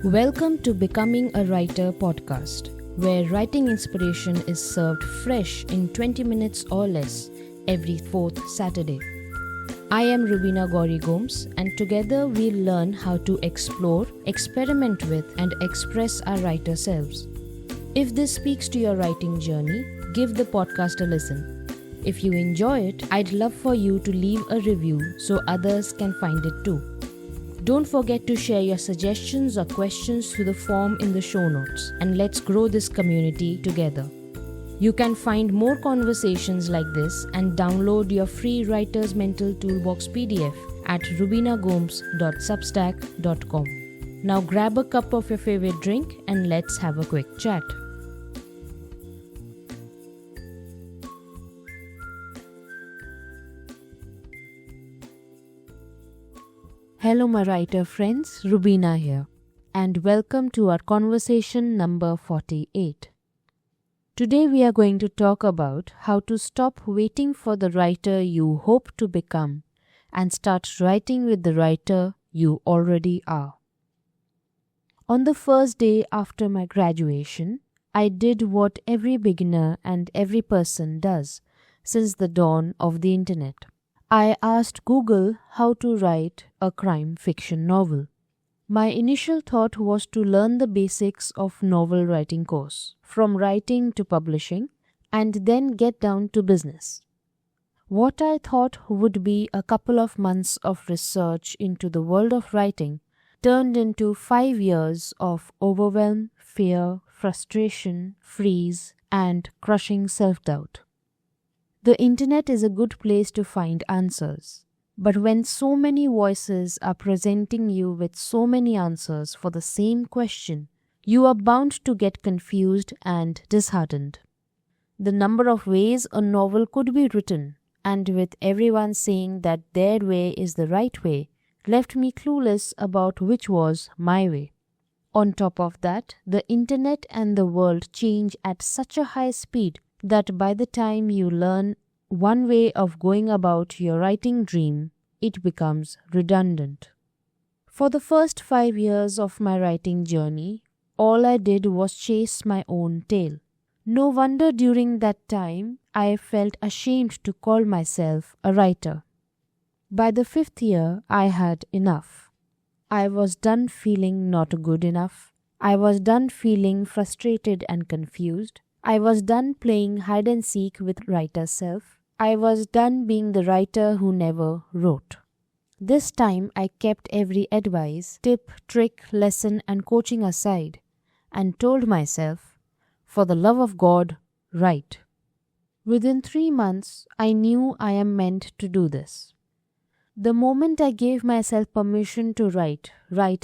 Welcome to Becoming a Writer podcast, where writing inspiration is served fresh in 20 minutes or less every fourth Saturday. I am Rubina Gauri Gomes, and together we'll learn how to explore, experiment with, and express our writer selves. If this speaks to your writing journey, give the podcast a listen. If you enjoy it, I'd love for you to leave a review so others can find it too. Don't forget to share your suggestions or questions through the form in the show notes, and let's grow this community together. You can find more conversations like this and download your free Writer's Mental Toolbox PDF at rubinagomes.substack.com. Now grab a cup of your favorite drink and let's have a quick chat. Hello my writer friends, Rubina here, and welcome to our conversation number 48. Today we are going to talk about how to stop waiting for the writer you hope to become and start writing with the writer you already are. On the first day after my graduation, I did what every beginner and every person does since the dawn of the internet. I asked Google how to write a crime fiction novel. My initial thought was to learn the basics of novel writing course, from writing to publishing, and then get down to business. What I thought would be a couple of months of research into the world of writing turned into 5 years of overwhelm, fear, frustration, freeze, and crushing self-doubt. The internet is a good place to find answers, but when so many voices are presenting you with so many answers for the same question, you are bound to get confused and disheartened. The number of ways a novel could be written, and with everyone saying that their way is the right way, left me clueless about which was my way. On top of that, the internet and the world change at such a high speed that by the time you learn one way of going about your writing dream, it becomes redundant. For the first 5 years of my writing journey, all I did was chase my own tail. No wonder during that time I felt ashamed to call myself a writer. By the 5th year, I had enough. I was done feeling not good enough. I was done feeling frustrated and confused. I was done playing hide and seek with writer self. I was done being the writer who never wrote. This time I kept every advice, tip, trick, lesson and coaching aside and told myself, for the love of God, write. Within 3 months, I knew I am meant to do this. The moment I gave myself permission to write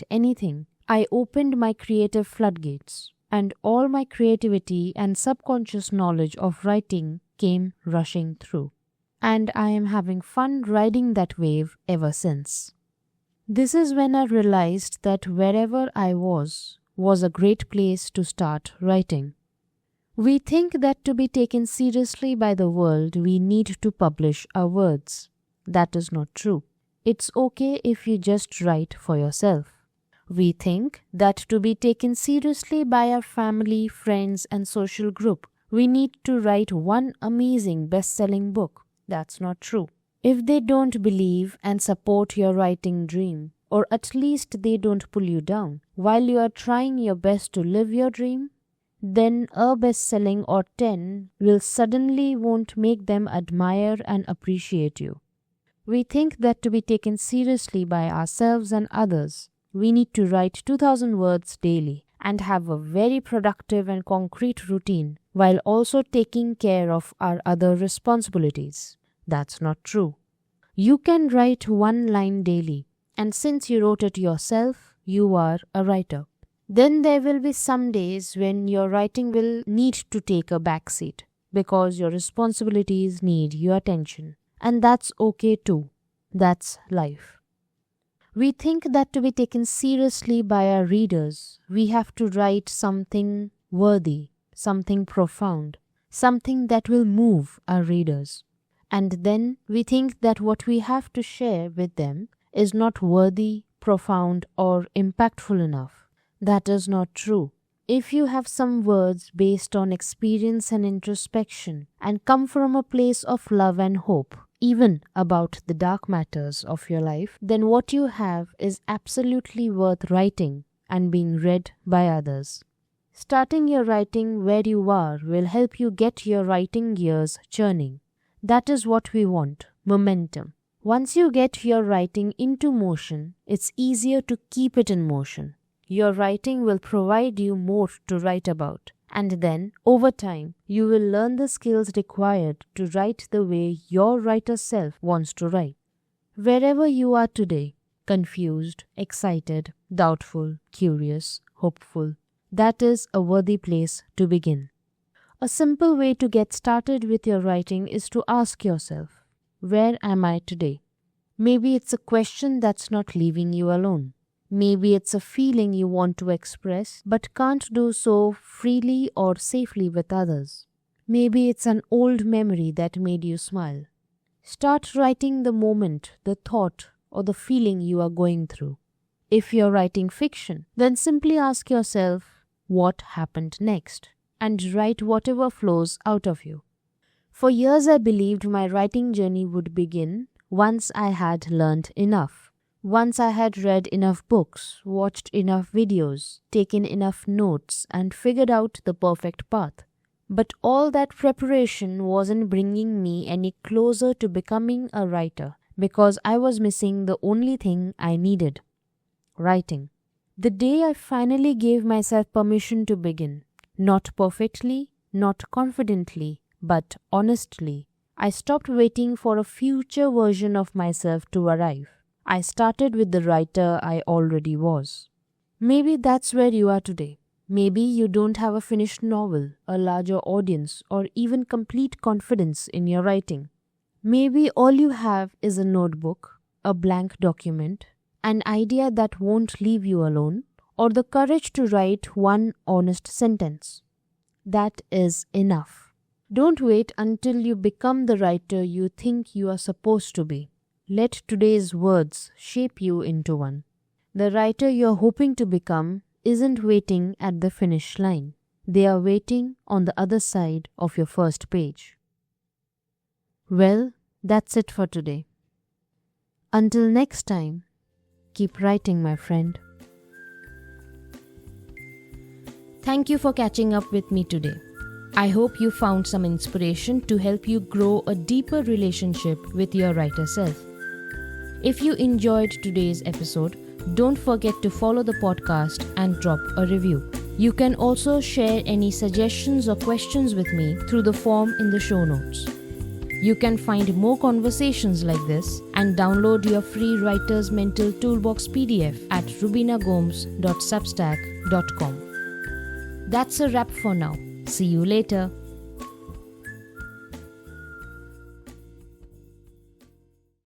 anything, I opened my creative floodgates. And all my creativity and subconscious knowledge of writing came rushing through. And I am having fun riding that wave ever since. This is when I realized that wherever I was a great place to start writing. We think that to be taken seriously by the world, we need to publish our words. That is not true. It's okay if you just write for yourself. We think that to be taken seriously by our family, friends, and social group, we need to write one amazing best-selling book. That's not true. If they don't believe and support your writing dream, or at least they don't pull you down while you are trying your best to live your dream, then a best-selling or 10 will suddenly won't make them admire and appreciate you. We think that to be taken seriously by ourselves and others, we need to write 2,000 words daily and have a very productive and concrete routine while also taking care of our other responsibilities. That's not true. You can write 1 line daily, and since you wrote it yourself, you are a writer. Then there will be some days when your writing will need to take a backseat because your responsibilities need your attention. And that's okay too. That's life. We think that to be taken seriously by our readers, we have to write something worthy, something profound, something that will move our readers. And then we think that what we have to share with them is not worthy, profound, or impactful enough. That is not true. If you have some words based on experience and introspection and come from a place of love and hope, even about the dark matters of your life, then what you have is absolutely worth writing and being read by others. Starting your writing where you are will help you get your writing gears churning. That is what we want, momentum. Once you get your writing into motion, it's easier to keep it in motion. Your writing will provide you more to write about, and then, over time, you will learn the skills required to write the way your writer self wants to write. Wherever you are today, confused, excited, doubtful, curious, hopeful, that is a worthy place to begin. A simple way to get started with your writing is to ask yourself, where am I today? Maybe it's a question that's not leaving you alone. Maybe it's a feeling you want to express but can't do so freely or safely with others. Maybe it's an old memory that made you smile. Start writing the moment, the thought, or the feeling you are going through. If you're writing fiction, then simply ask yourself, what happened next? And write whatever flows out of you. For years I believed my writing journey would begin once I had learned enough. Once I had read enough books, watched enough videos, taken enough notes, and figured out the perfect path. But all that preparation wasn't bringing me any closer to becoming a writer because I was missing the only thing I needed: writing. The day I finally gave myself permission to begin, not perfectly, not confidently, but honestly, I stopped waiting for a future version of myself to arrive. I started with the writer I already was. Maybe that's where you are today. Maybe you don't have a finished novel, a larger audience, or even complete confidence in your writing. Maybe all you have is a notebook, a blank document, an idea that won't leave you alone, or the courage to write one honest sentence. That is enough. Don't wait until you become the writer you think you are supposed to be. Let today's words shape you into one. The writer you're hoping to become isn't waiting at the finish line. They are waiting on the other side of your first page. Well, that's it for today. Until next time, keep writing, my friend. Thank you for catching up with me today. I hope you found some inspiration to help you grow a deeper relationship with your writer self. If you enjoyed today's episode, don't forget to follow the podcast and drop a review. You can also share any suggestions or questions with me through the form in the show notes. You can find more conversations like this and download your free Writer's Mental Toolbox PDF at rubinagomes.substack.com. That's a wrap for now. See you later.